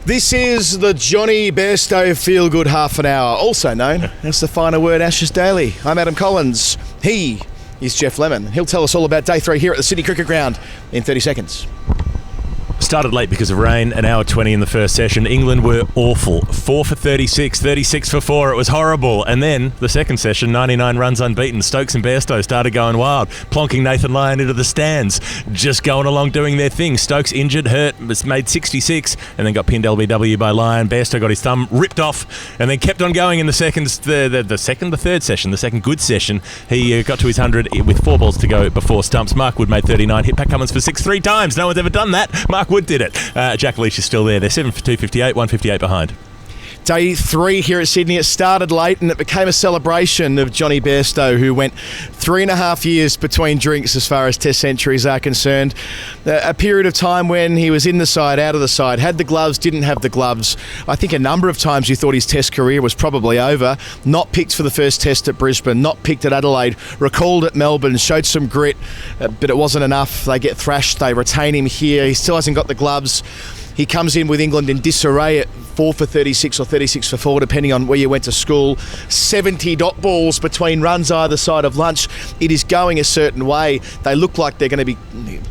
This is the Johnny Bairstow Feel Good Half an Hour, also known as the Final Word Ashes Daily. I'm Adam Collins. He is Geoff Lemon. He'll tell us all about day 3 here at the Sydney Cricket Ground in 30 seconds. Started late because of rain, an hour 20 in the first session. England were awful. 4 for 36, 36 for 4. It was horrible. And then the second session, 99 runs unbeaten. Stokes and Bairstow started going wild, plonking Nathan Lyon into the stands, just going along doing their thing. Stokes injured, hurt, was made 66, and then got pinned LBW by Lyon. Bairstow got his thumb ripped off, and then kept on going in the third session, the second good session. He got to his 100 with 4 balls to go before stumps. Mark Wood made 39, hit Pat Cummins for 6 3 times. No one's ever done that. Mark Wood did it. Jack Leach is still there. They're 7 for 258, 158 behind. Day 3 here at Sydney. It started late and it became a celebration of Johnny Bairstow, who went 3.5 years between drinks as far as Test centuries are concerned. A period of time when he was in the side, out of the side, had the gloves, didn't have the gloves. I think a number of times you thought his Test career was probably over. Not picked for the first Test at Brisbane, not picked at Adelaide, recalled at Melbourne, showed some grit, but it wasn't enough. They get thrashed, they retain him here. He still hasn't got the gloves. He comes in with England in disarray at 4 for 36 or 36 for 4, depending on where you went to school. 70 dot balls between runs either side of lunch. It is going a certain way. They look like they're going to be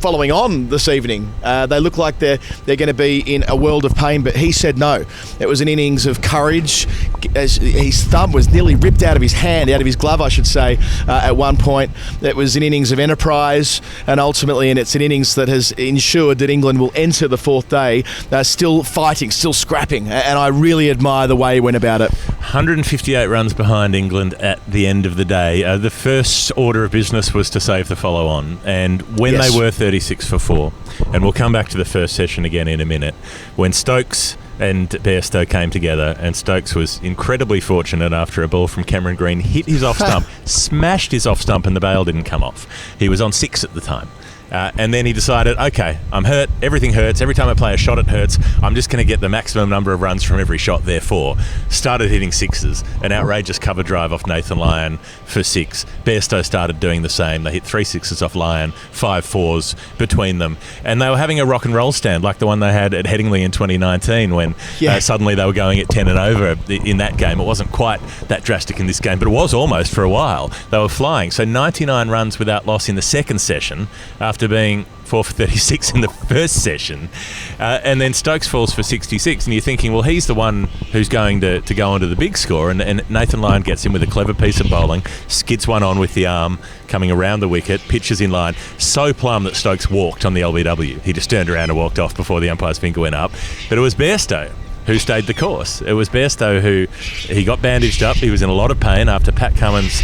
following on this evening. They look like they're going to be in a world of pain, but he said no. It was an innings of courage. As his thumb was nearly ripped out of his hand, out of his glove, I should say, at one point. It was an innings of enterprise, and ultimately, and it's an innings that has ensured that England will enter the 4th day still fighting, still scrapping. And I really admire the way he went about it. 158 runs behind England at the end of the day. The first order of business was to save the follow-on. And when they were 36 for 4, and we'll come back to the first session again in a minute, when Stokes and Bairstow came together, and Stokes was incredibly fortunate after a ball from Cameron Green hit his off stump, smashed his off stump, and the bail didn't come off. He was on 6 at the time. And then he decided, okay, I'm hurt, everything hurts, every time I play a shot it hurts, I'm just going to get the maximum number of runs from every shot, therefore. Started hitting 6s, an outrageous cover drive off Nathan Lyon for 6. Bairstow started doing the same. They hit 3 6s off Lyon, 5 4s between them. And they were having a rock and roll stand like the one they had at Headingley in 2019 when suddenly they were going at 10 and over in that game. It wasn't quite that drastic in this game, but it was almost for a while. They were flying. So 99 runs without loss in the second session after being 4 for 36 in the first session, and then Stokes falls for 66, and you're thinking, well, he's the one who's going to go on to the big score, and Nathan Lyon gets in with a clever piece of bowling, skids one on with the arm coming around the wicket, pitches in line, so plumb that Stokes walked on the LBW. He just turned around and walked off before the umpire's finger went up, but it was Bairstow who stayed the course. It was Bairstow who, he got bandaged up. He was in a lot of pain after Pat Cummins,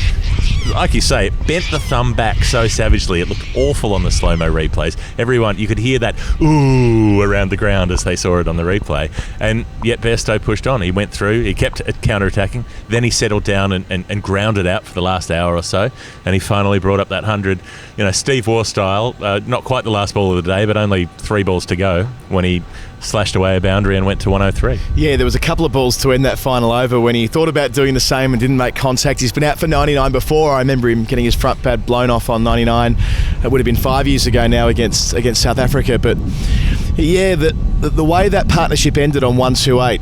like you say, bent the thumb back so savagely. It looked awful on the slow-mo replays. Everyone, you could hear that ooh around the ground as they saw it on the replay. And yet Bairstow pushed on. He went through, he kept counter-attacking. Then he settled down and grounded out for the last hour or so. And he finally brought up that 100. You know, Steve Waugh style, not quite the last ball of the day, but only 3 balls to go when he slashed away a boundary and went to 103. Yeah, there was a couple of balls to end that final over when he thought about doing the same and didn't make contact. He's been out for 99 before. I remember him getting his front pad blown off on 99. It would have been 5 years ago now against South Africa. But yeah, the way that partnership ended on 128,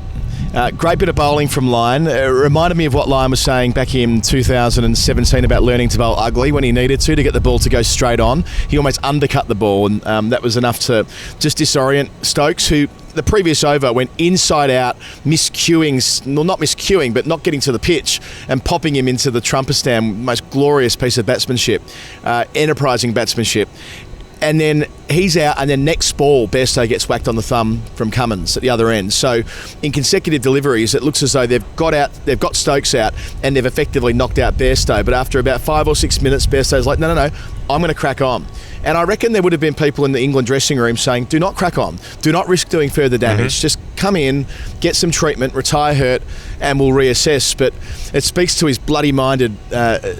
great bit of bowling from Lyon. It reminded me of what Lyon was saying back in 2017 about learning to bowl ugly when he needed to get the ball to go straight on. He almost undercut the ball, and that was enough to just disorient Stokes, who the previous over went inside out, miscuing, well, not miscuing, but not getting to the pitch and popping him into the trumper stand. Most glorious piece of batsmanship, enterprising batsmanship. And then he's out, and then next ball, Bairstow gets whacked on the thumb from Cummins at the other end. So in consecutive deliveries, it looks as though they've got Stokes out, and they've effectively knocked out Bairstow. But after about 5 or 6 minutes, Bairstow's like, no, I'm going to crack on. And I reckon there would have been people in the England dressing room saying, do not crack on. Do not risk doing further damage. Just come in, get some treatment, retire hurt, and we'll reassess. But it speaks to his bloody-minded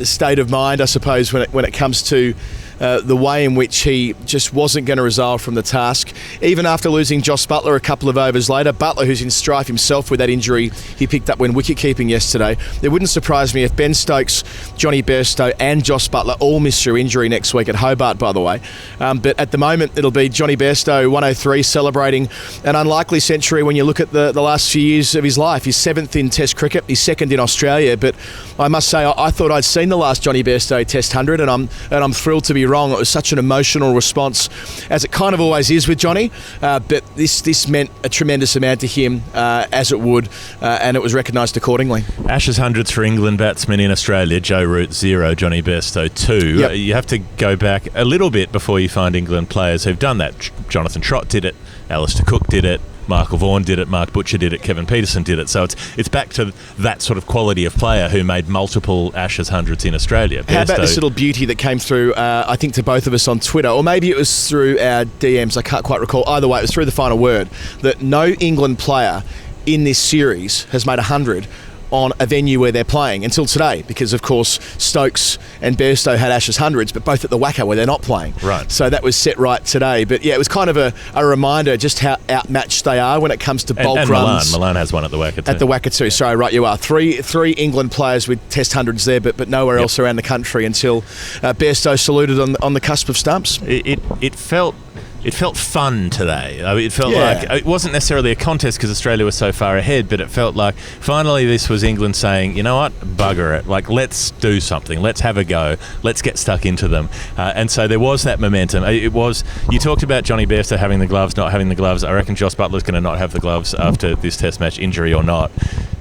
state of mind, I suppose, when it comes to the way in which he just wasn't going to resolve from the task. even after losing Josh Butler a couple of overs later, Butler, who's in strife himself with that injury he picked up when wicket-keeping yesterday, it wouldn't surprise me if Ben Stokes, Johnny Bairstow and Josh Butler all miss through injury next week at Hobart, by the way. But at the moment, it'll be Johnny Bairstow, 103, celebrating an unlikely century when you look at the last few years of his life. He's 7th in Test cricket, he's 2nd in Australia, but I must say, I thought I'd seen the last Johnny Bairstow Test 100, and I'm thrilled to be wrong. It was such an emotional response, as it kind of always is with Johnny, but this meant a tremendous amount to him, as it would, and it was recognised accordingly. Ashes hundreds for England batsmen in Australia: Joe Root 0, Johnny Bairstow 2. Yep. You have to go back a little bit before you find England players who've done that. Jonathan Trott did it, Alistair Cook did it, Michael Vaughan did it, Mark Butcher did it, Kevin Peterson did it. So it's back to that sort of quality of player who made multiple Ashes hundreds in Australia. How about this little beauty that came through, I think, to both of us on Twitter, or maybe it was through our DMs, I can't quite recall. Either way, it was through the final word, that no England player in this series has made 100 on a venue where they're playing until today, because of course Stokes and Bairstow had Ashes hundreds, but both at the Wacker where they're not playing. Right. So that was set right today. But yeah, it was kind of a reminder just how outmatched they are when it comes to bulk runs. Milan has one at the Wacker too. At the Wacker too. Sorry, right you are. Three England players with Test hundreds there, but nowhere else around the country until Bairstow saluted on the cusp of stumps. It felt fun today. I mean, it felt like it wasn't necessarily a contest because Australia was so far ahead, but it felt like finally this was England saying, you know what, bugger it. Like, let's do something. Let's have a go. Let's get stuck into them. And so there was that momentum. You talked about Johnny Bairstow having the gloves, not having the gloves. I reckon Josh Butler's going to not have the gloves after this Test match, injury or not.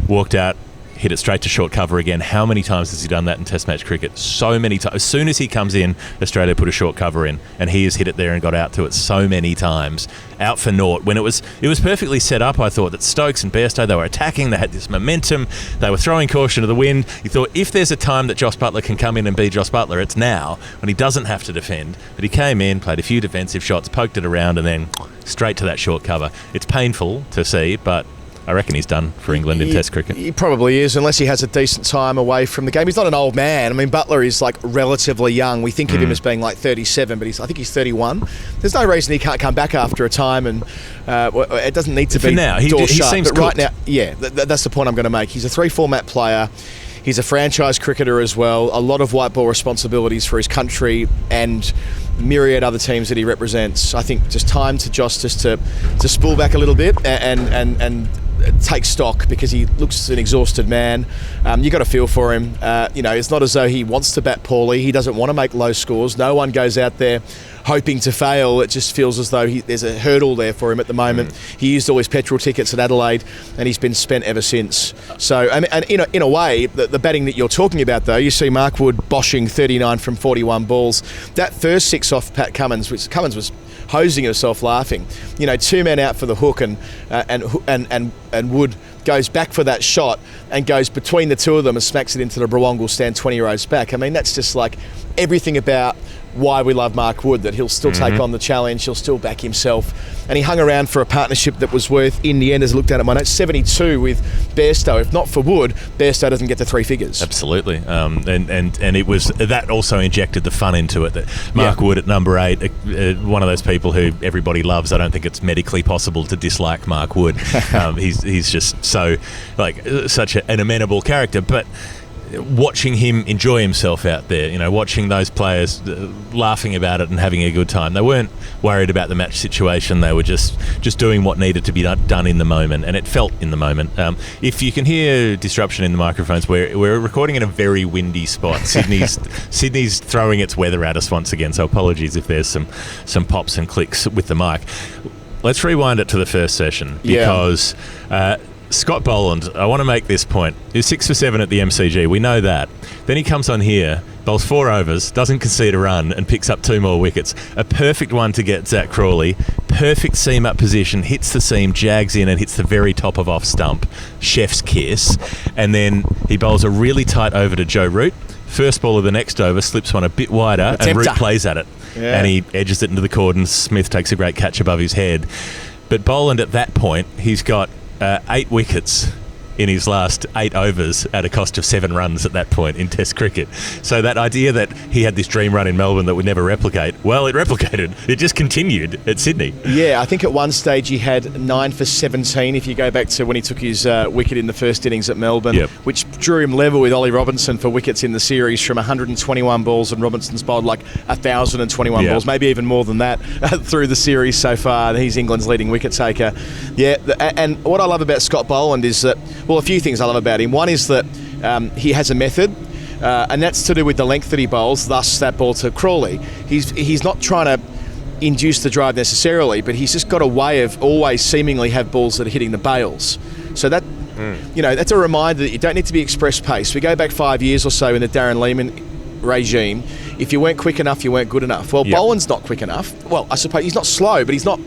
Walked out, hit it straight to short cover again. How many times has he done that in Test match cricket? So many times. As soon as he comes in, Australia put a short cover in, and he has hit it there and got out to it so many times. Out for naught. When it was perfectly set up, I thought, that Stokes and Bairstow, they were attacking, they had this momentum, they were throwing caution to the wind. You thought, if there's a time that Josh Butler can come in and be Josh Butler, it's now, when he doesn't have to defend. But he came in, played a few defensive shots, poked it around, and then straight to that short cover. It's painful to see, but I reckon he's done for England in Test cricket. He probably is, unless he has a decent time away from the game. He's not an old man. I mean, Butler is like relatively young. We think of him as being like 37, but I think he's 31. There's no reason he can't come back after a time, and it doesn't need to be for now. He shut. Seems but cooked. Right now, that's the point I'm going to make. He's a 3-format player. He's a franchise cricketer as well. A lot of white ball responsibilities for his country and myriad other teams that he represents. I think just time to Josh just to spool back a little bit and take stock, because he looks an exhausted man. You got to feel for him. It's not as though he wants to bat poorly. He doesn't want to make low scores. No one goes out there hoping to fail. It just feels as though there's a hurdle there for him at the moment. He used all his petrol tickets at Adelaide, and he's been spent ever since. So, and in a way, the batting that you're talking about, though, you see Mark Wood boshing 39 from 41 balls. That first 6 off Pat Cummins, which Cummins was hosing herself laughing. 2 men out for the hook, and Wood goes back for that shot and goes between the two of them and smacks it into the Brawongle stand 20 rows back. I mean, that's just like everything about why we love Mark Wood, that he'll still take on the challenge, he'll still back himself. And he hung around for a partnership that was worth, in the end, as I looked down at my notes, 72 with Bairstow. If not for Wood, Bairstow doesn't get to 3 figures. Absolutely. And it was that also injected the fun into it. That Mark Wood at number 8, one of those people who everybody loves. I don't think it's medically possible to dislike Mark Wood. He's just such an amenable character. But watching him enjoy himself out there, watching those players laughing about it and having a good time. They weren't worried about the match situation. They were just doing what needed to be done in the moment, and it felt in the moment. If you can hear disruption in the microphones, we're recording in a very windy spot. Sydney's throwing its weather at us once again, so apologies if there's some pops and clicks with the mic. Let's rewind it to the first session, because Scott Boland, I want to make this point. He was 6 for 7 at the MCG. We know that. Then he comes on here, bowls 4 overs, doesn't concede a run, and picks up 2 more wickets. A perfect one to get Zach Crawley. Perfect seam up position, hits the seam, jags in, and hits the very top of off stump. Chef's kiss. And then he bowls a really tight over to Joe Root. First ball of the next over, slips one a bit wider, and Root plays at it. Yeah. And he edges it into the cordon. Smith takes a great catch above his head. But Boland, at that point, he's got 8 wickets in his last 8 overs at a cost of 7 runs at that point in Test cricket. So that idea that he had this dream run in Melbourne that would never replicate, well, it replicated. It just continued at Sydney. Yeah, I think at one stage he had 9 for 17, if you go back to when he took his wicket in the first innings at Melbourne, which drew him level with Ollie Robinson for wickets in the series from 121 balls, and Robinson's bowled like 1,021 balls, maybe even more than that through the series so far. He's England's leading wicket taker. Yeah, and what I love about Scott Boland is that, well, a few things I love about him. One is that he has a method, and that's to do with the length that he bowls, thus that ball to Crawley. He's not trying to induce the drive necessarily, but he's just got a way of always seemingly have balls that are hitting the bails. So that, that's a reminder that you don't need to be express pace. We go back 5 years or so in the Darren Lehmann regime. If you weren't quick enough, you weren't good enough. Well, Boland's not quick enough. Well, I suppose he's not slow, but he's not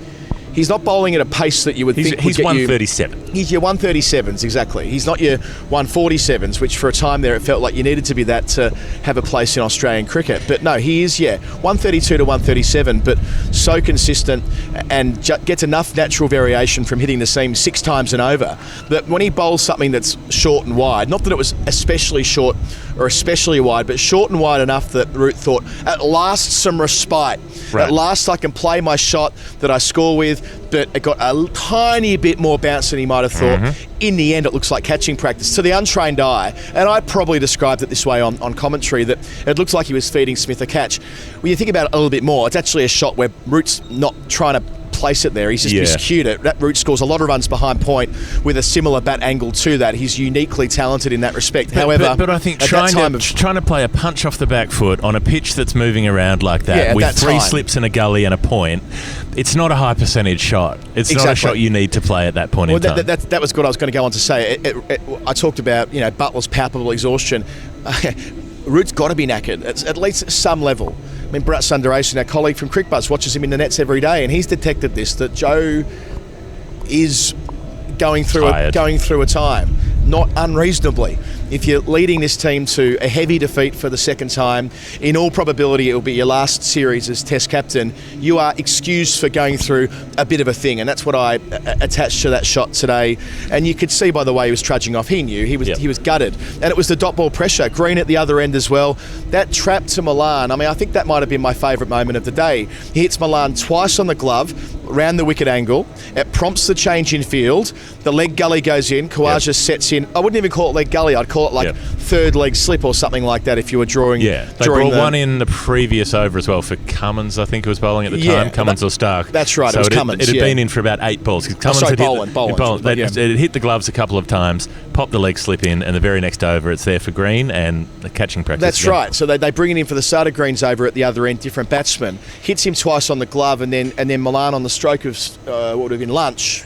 bowling at a pace that you would think he's would get 137. He's your 137s, exactly. He's not your 147s, which for a time there it felt like you needed to be that to have a place in Australian cricket. But no, he is, 132 to 137, but so consistent and gets enough natural variation from hitting the seam 6 times and over that when he bowls something that's short and wide, not that it was especially short or especially wide, but short and wide enough that Root thought, at last some respite. Right. At last I can play my shot that I score with, but it got a tiny bit more bounce than he might have thought. In the end, it looks like catching practice to the untrained eye, and I probably described it this way on commentary, that it looks like he was feeding Smith a catch. When you think about it a little bit more, it's actually a shot where Root's not trying to place it there. He's just miscued it. That Root scores a lot of runs behind point with a similar bat angle to that. He's uniquely talented in that respect. However, but I think trying to play a punch off the back foot on a pitch that's moving around like that with 3 slips in a gully and a point, it's not a high percentage shot. It's not a shot you need to play at that point in time. That was what I was going to go on to say. I talked about Butler's palpable exhaustion. Root's got to be knackered at least at some level. I mean, Bharat Sundaresan, our colleague from CricBuzz, watches him in the nets every day, and he's detected this, that Joe is going through a time, not unreasonably. If you're leading this team to a heavy defeat for the second time, in all probability it will be your last series as Test captain, you are excused for going through a bit of a thing, and that's what I attached to that shot today. And you could see by the way he was trudging off, he knew he was gutted, and it was the dot ball pressure. Green at the other end as well. That trap to Milan, I mean, I think that might have been my favourite moment of the day. He hits Milan twice on the glove, around the wicket angle. It prompts the change in field. The leg gully goes in. Khawaja sets in. I wouldn't even call it leg gully. I'd call it like third leg slip or something like that if you were drawing. They brought one in the previous over as well for Cummins, I think it was bowling at the time. Cummins or Stark. That's right, so it was Cummins. It had been in for about 8 balls. Boland. It hit the gloves a couple of times, popped the leg slip in, and the very next over it's there for Green and the catching practice. That's right. So they bring it in for the start of Green's over at the other end, different batsman. Hits him twice on the glove, and then Milan on the stroke of what would have been lunch,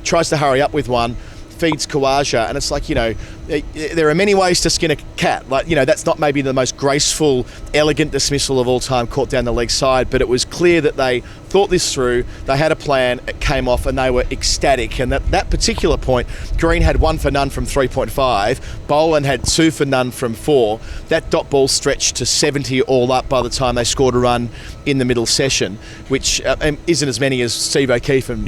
tries to hurry up with one, feeds Khawaja, and it's like, there are many ways to skin a cat. Like, that's not maybe the most graceful, elegant dismissal of all time, caught down the leg side, but it was clear that they thought this through, they had a plan, it came off, and they were ecstatic. And that particular point, Green had 1 for none from 3.5, Boland had 2 for none from 4. That dot ball stretched to 70 all up by the time they scored a run in the middle session, which isn't as many as Steve O'Keefe and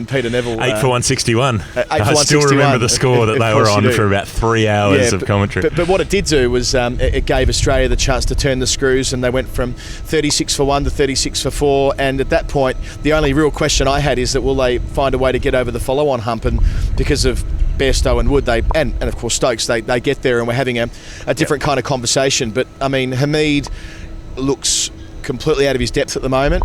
Peter Neville. 8 for 161. I still remember the score that they were on for about 3 hours of commentary. But what it did do was it gave Australia the chance to turn the screws, and they went from 36 for 1 to 36 for 4. And at that point, the only real question I had is that will they find a way to get over the follow-on hump? And because of Bairstow and Wood, and of course Stokes, they get there, and we're having a different kind of conversation. But I mean, Hamid looks completely out of his depth at the moment.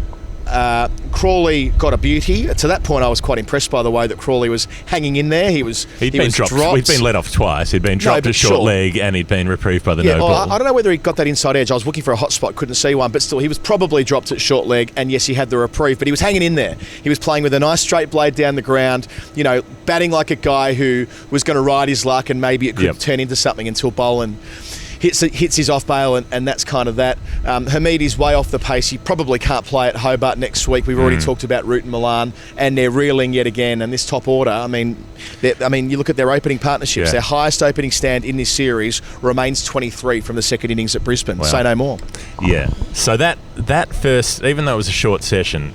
Crawley got a beauty. To that point, I was quite impressed by the way that Crawley was hanging in there. He was dropped. He'd been let off twice. He'd been dropped to short leg, and he'd been reprieved by the no ball. I don't know whether he got that inside edge. I was looking for a hot spot, couldn't see one, but still, he was probably dropped at short leg, and yes, he had the reprieve, but he was hanging in there. He was playing with a nice straight blade down the ground, batting like a guy who was going to ride his luck, and maybe it could turn into something until Boland hits his off bail, and that's kind of that. Hamid is way off the pace. He probably can't play at Hobart next week. We've already talked about Root and Milan, and they're reeling yet again. And this top order, I mean, you look at their opening partnerships. Their highest opening stand in this series remains 23 from the second innings at Brisbane. Wow. Say no more. Yeah. So that first, even though it was a short session,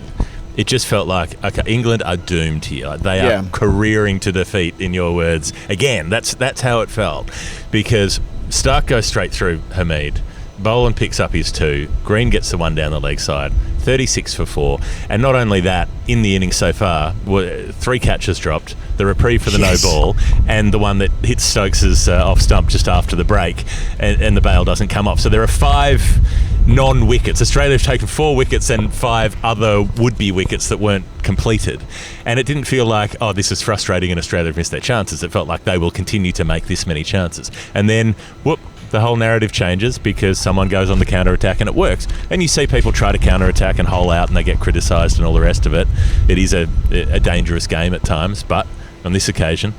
It just felt like, okay, England are doomed here. Like, they are careering to defeat, in your words. Again, that's how it felt. Because Stark goes straight through Hamid. Boland picks up his 2. Green gets the one down the leg side. 36 for 4. And not only that, in the innings so far, 3 catches dropped, the reprieve for the no ball, and the one that hits Stokes' off stump just after the break, and the bail doesn't come off. So there are 5 non-wickets. Australia have taken 4 wickets and 5 other would-be wickets that weren't completed. And it didn't feel like, oh, this is frustrating and Australia have missed their chances. It felt like they will continue to make this many chances. And then, whoop, the whole narrative changes because someone goes on the counter-attack and it works. And you see people try to counter-attack and hole out and they get criticised and all the rest of it. It is a dangerous game at times, but on this occasion,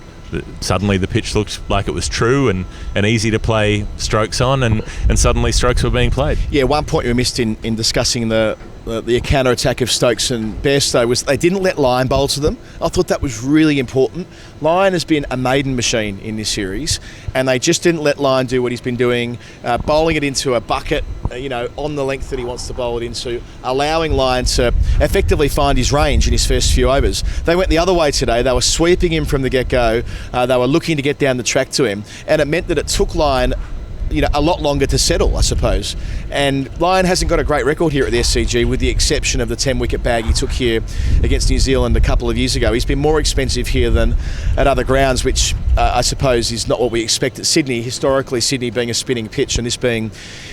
suddenly the pitch looked like it was true and easy to play strokes on, and suddenly strokes were being played. Yeah, one point we missed in discussing the counter-attack of Stokes and Bairstow was they didn't let Lyon bowl to them. I thought that was really important. Lyon has been a maiden machine in this series, and they just didn't let Lyon do what he's been doing, bowling it into a bucket, on the length that he wants to bowl it into, allowing Lyon to effectively find his range in his first few overs. They went the other way today. They were sweeping him from the get-go. They were looking to get down the track to him, and it meant that it took Lyon a lot longer to settle, I suppose. And Lyon hasn't got a great record here at the SCG, with the exception of the 10-wicket bag he took here against New Zealand a couple of years ago. He's been more expensive here than at other grounds, which I suppose is not what we expect at Sydney. Historically, Sydney being a spinning pitch and this being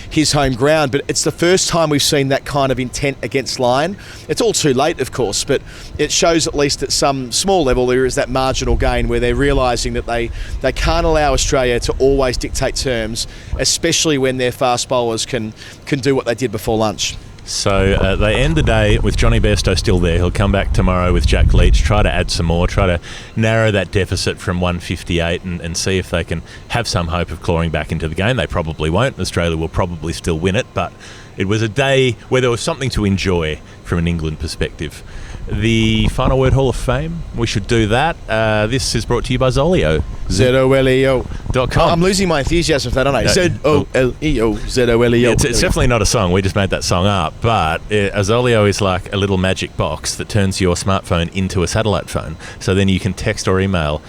his home ground. But it's the first time we've seen that kind of intent against Lyon. It's all too late, of course, but it shows at least at some small level there is that marginal gain where they're realising that they can't allow Australia to always dictate terms, especially when their fast bowlers can do what they did before lunch. So they end the day with Johnny Bairstow still there. He'll come back tomorrow with Jack Leach, try to add some more, try to narrow that deficit from 158 and see if they can have some hope of clawing back into the game. They probably won't. Australia will probably still win it, but it was a day where there was something to enjoy from an England perspective. The Final Word Hall of Fame, we should do that. This is brought to you by ZOLEO. ZOLEO.com. I'm losing my enthusiasm for that, aren't I? ZOLEO, ZOLEO. It's definitely not a song. We just made that song up. But a ZOLEO is like a little magic box that turns your smartphone into a satellite phone. So then you can text or email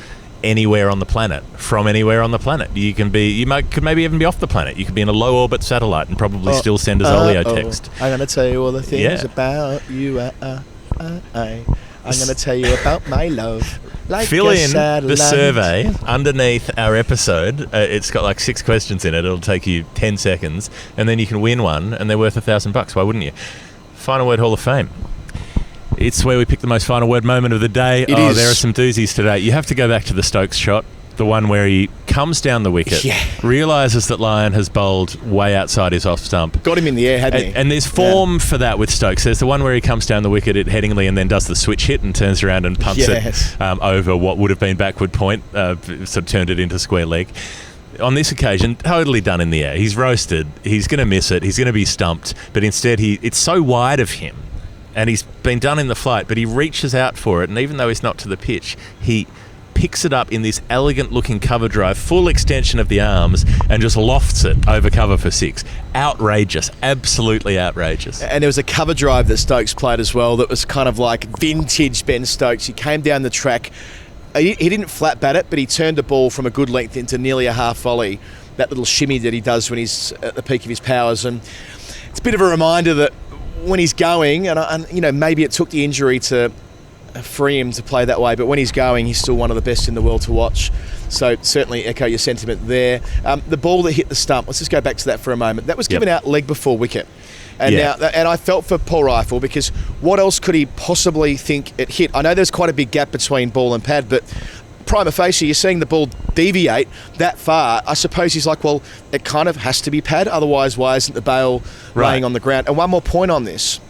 anywhere on the planet, from anywhere on the planet. You could maybe even be off the planet. You could be in a low orbit satellite and probably still send a ZOLEO text. I'm going to tell you all the things about you. I'm going to tell you about my love. Like fill in the survey underneath our episode. It's got like 6 questions in it. It'll take you 10 seconds, and then you can win one, and they're worth $1,000. Why wouldn't you? Final Word Hall of Fame. It's where we pick the most final word moment of the day. It is. There are some doozies today. You have to go back to the Stokes shot. The one where he comes down the wicket, realises that Lyon has bowled way outside his off stump. Got him in the air, hadn't he? And there's form for that with Stokes. There's the one where he comes down the wicket at Headingley and then does the switch hit and turns around and pumps it over what would have been backward point, sort of turned it into square leg. On this occasion, totally done in the air. He's roasted. He's going to miss it. He's going to be stumped. But instead, it's so wide of him, and he's been done in the flight, but he reaches out for it, and even though he's not to the pitch, he picks it up in this elegant-looking cover drive, full extension of the arms, and just lofts it over cover for 6. Outrageous. Absolutely outrageous. And there was a cover drive that Stokes played as well that was kind of like vintage Ben Stokes. He came down the track. He didn't flat bat it, but he turned the ball from a good length into nearly a half volley. That little shimmy that he does when he's at the peak of his powers. And it's a bit of a reminder that when he's going, and maybe it took the injury to free him to play that way, but when he's going, he's still one of the best in the world to watch. So certainly echo your sentiment there. The ball that hit the stump, let's just go back to that for a moment. That was given out leg before wicket. And and I felt for Paul Rifle, because what else could he possibly think it hit? I know there's quite a big gap between ball and pad, but prima facie, you're seeing the ball deviate that far. I suppose he's like, well, it kind of has to be pad, otherwise why isn't the bail laying on the ground? And one more point on this.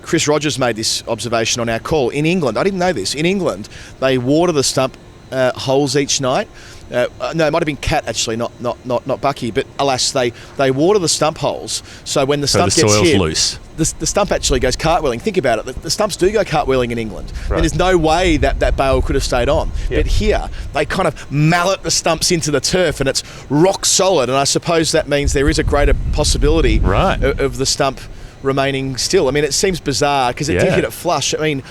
Chris Rogers made this observation on our call. In England, I didn't know this, in England, they water the stump holes each night. No, it might have been Cat actually, not Bucky, but alas, they water the stump holes, so when the stump gets hit, loose. The stump actually goes cartwheeling. Think about it, the stumps do go cartwheeling in England. Right. And there's no way that bail could have stayed on. But here, they kind of mallet the stumps into the turf and it's rock solid, and I suppose that means there is a greater possibility of the stump remaining still. I mean, it seems bizarre because it did hit it flush. I mean,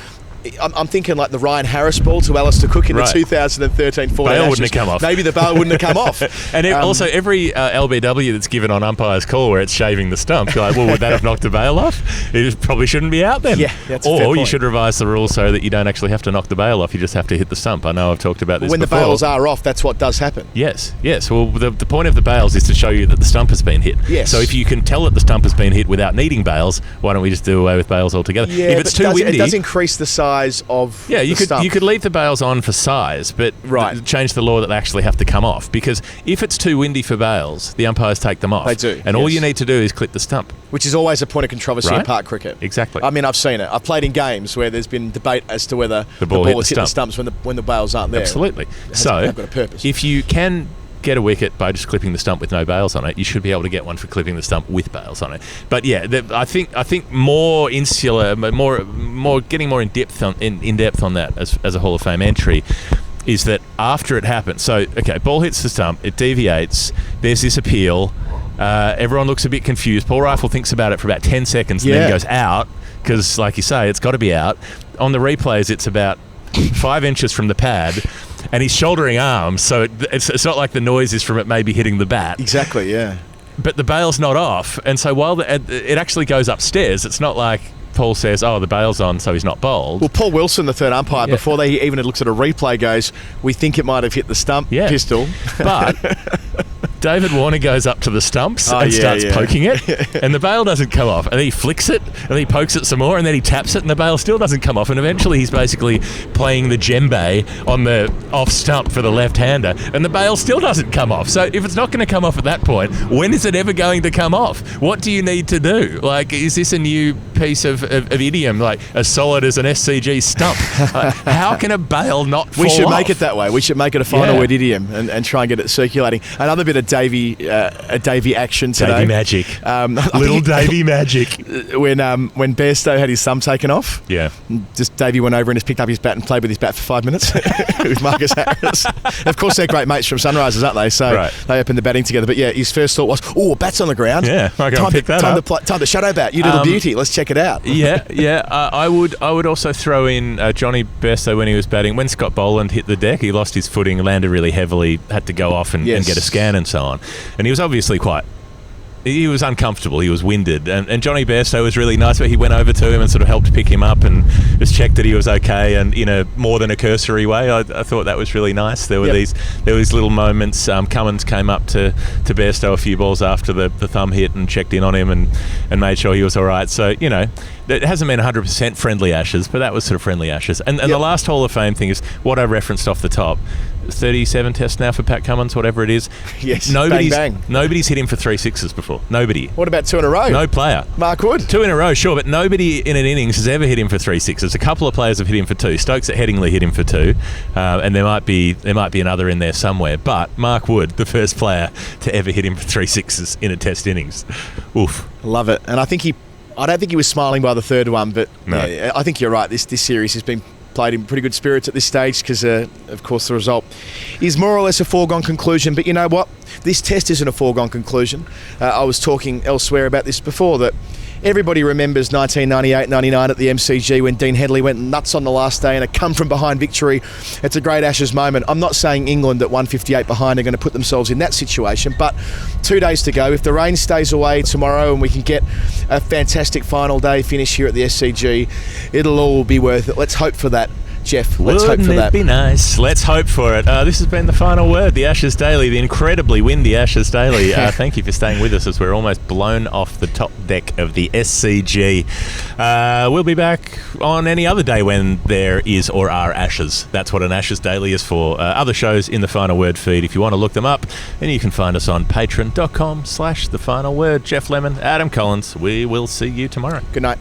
I'm thinking like the Ryan Harris ball to Alistair Cook in the 2013-14 bail wouldn't have come off. Maybe the bail wouldn't have come off. And also every LBW that's given on umpire's call where it's shaving the stump, you're like, well, would that have knocked the bail off? It probably shouldn't be out then. Yeah, that's a fair Or you point. should revise the rule so that you don't actually have to knock the bail off. You just have to hit the stump. I know I've talked about this when before. the bails are off, that's what does happen. Yes. Well, the point of the bails is to show you that the stump has been hit. Yes. So if you can tell that the stump has been hit without needing bails, why don't we just do away with bails altogether? Yeah, if it's too windy, it does increase the size of you the stump. could leave the bails on for size, but change the law that they actually have to come off. Because if it's too windy for bails, the umpires take them off. They do, and all you need to do is clip the stump. Which is always a point of controversy in park cricket. Exactly. I mean, I've seen it. I've played in games where there's been debate as to whether the ball has hit the stumps when the bails aren't there. Absolutely. So, got a purpose. If you can get a wicket by just clipping the stump with no bails on it, you should be able to get one for clipping the stump with bails on it. But yeah, I think more insular, more getting more in depth on that as a Hall of Fame entry is that after it happens. So ball hits the stump, it deviates. There's this appeal. Everyone looks a bit confused. Paul Rifle thinks about it for about 10 seconds and then goes out because, like you say, it's got to be out. On the replays, it's about 5 inches from the pad. And he's shouldering arms, so it's not like the noise is from it maybe hitting the bat. Exactly, yeah. But the bail's not off, and so while it actually goes upstairs, it's not like Paul says, oh, the bail's on, so he's not bowled. Well, Paul Wilson, the third umpire, before they even had looked at a replay, goes, we think it might have hit the stump pistol. But David Warner goes up to the stumps and starts poking it, and the bail doesn't come off. And then he flicks it, and then he pokes it some more, and then he taps it, and the bail still doesn't come off. And eventually he's basically playing the djembe on the off stump for the left-hander, and the bail still doesn't come off. So if it's not going to come off at that point, when is it ever going to come off? What do you need to do? Like, is this a new piece of idiom, like as solid as an SCG stump? How can a bail not fall off? We should make it that way. We should make it a final word idiom and try and get it circulating. Another bit of Davey action today. Davey magic. Little Davey magic. When Bairstow had his thumb taken off, just Davey went over and just picked up his bat and played with his bat for 5 minutes with Marcus Harris. Of course, they're great mates from Sunrisers, aren't they? So they opened the batting together. But yeah, his first thought was, "Oh, bat's on the ground. Yeah, I can pick that up. Time to shadow bat. You little beauty. Let's check it out." I would also throw in Johnny Bairstow when he was batting. When Scott Boland hit the deck, he lost his footing, landed really heavily, had to go off and get a scan and so on. And he was obviously he was uncomfortable, he was winded, and Johnny Bairstow was really nice, but he went over to him and sort of helped pick him up and just checked that he was okay, and in a more than a cursory way. I thought that was really nice. There were these little moments. Cummins came up to Bairstow a few balls after the thumb hit and checked in on him and made sure he was all right. So, it hasn't been 100% friendly Ashes, but that was sort of friendly Ashes. And the last Hall of Fame thing is what I referenced off the top. 37 tests now for Pat Cummins, whatever it is. Yes, bang. Nobody's hit him for 3 sixes before. Nobody. What about 2 in a row? No player. Mark Wood. 2 in a row, sure, but nobody in an innings has ever hit him for 3 sixes. A couple of players have hit him for 2. Stokes at Headingley hit him for 2, and there might be another in there somewhere. But Mark Wood, the first player to ever hit him for 3 sixes in a test innings. Oof. Love it. And I don't think he was smiling by the third one, but no. I think you're right. This series has been played in pretty good spirits at this stage because, of course, the result is more or less a foregone conclusion. But you know what? This test isn't a foregone conclusion. I was talking elsewhere about this before, that everybody remembers 1998-99 at the MCG when Dean Headley went nuts on the last day and a come-from-behind victory. It's a great Ashes moment. I'm not saying England at 158 behind are going to put themselves in that situation, but 2 days to go. If the rain stays away tomorrow and we can get a fantastic final day finish here at the SCG, it'll all be worth it. Let's hope for that. Geoff, let's hope for that. Wouldn't it be nice? Let's hope for it. This has been the final word, the Ashes Daily, the incredibly windy Ashes Daily. Thank you for staying with us as we're almost blown off the top deck of the SCG. We'll be back on any other day when there is or are Ashes. That's what an Ashes Daily is for. Other shows in the Final Word feed, if you want to look them up, and you can find us on patreon.com/thefinalword. Geoff Lemon, Adam Collins. We will see you tomorrow. Good night.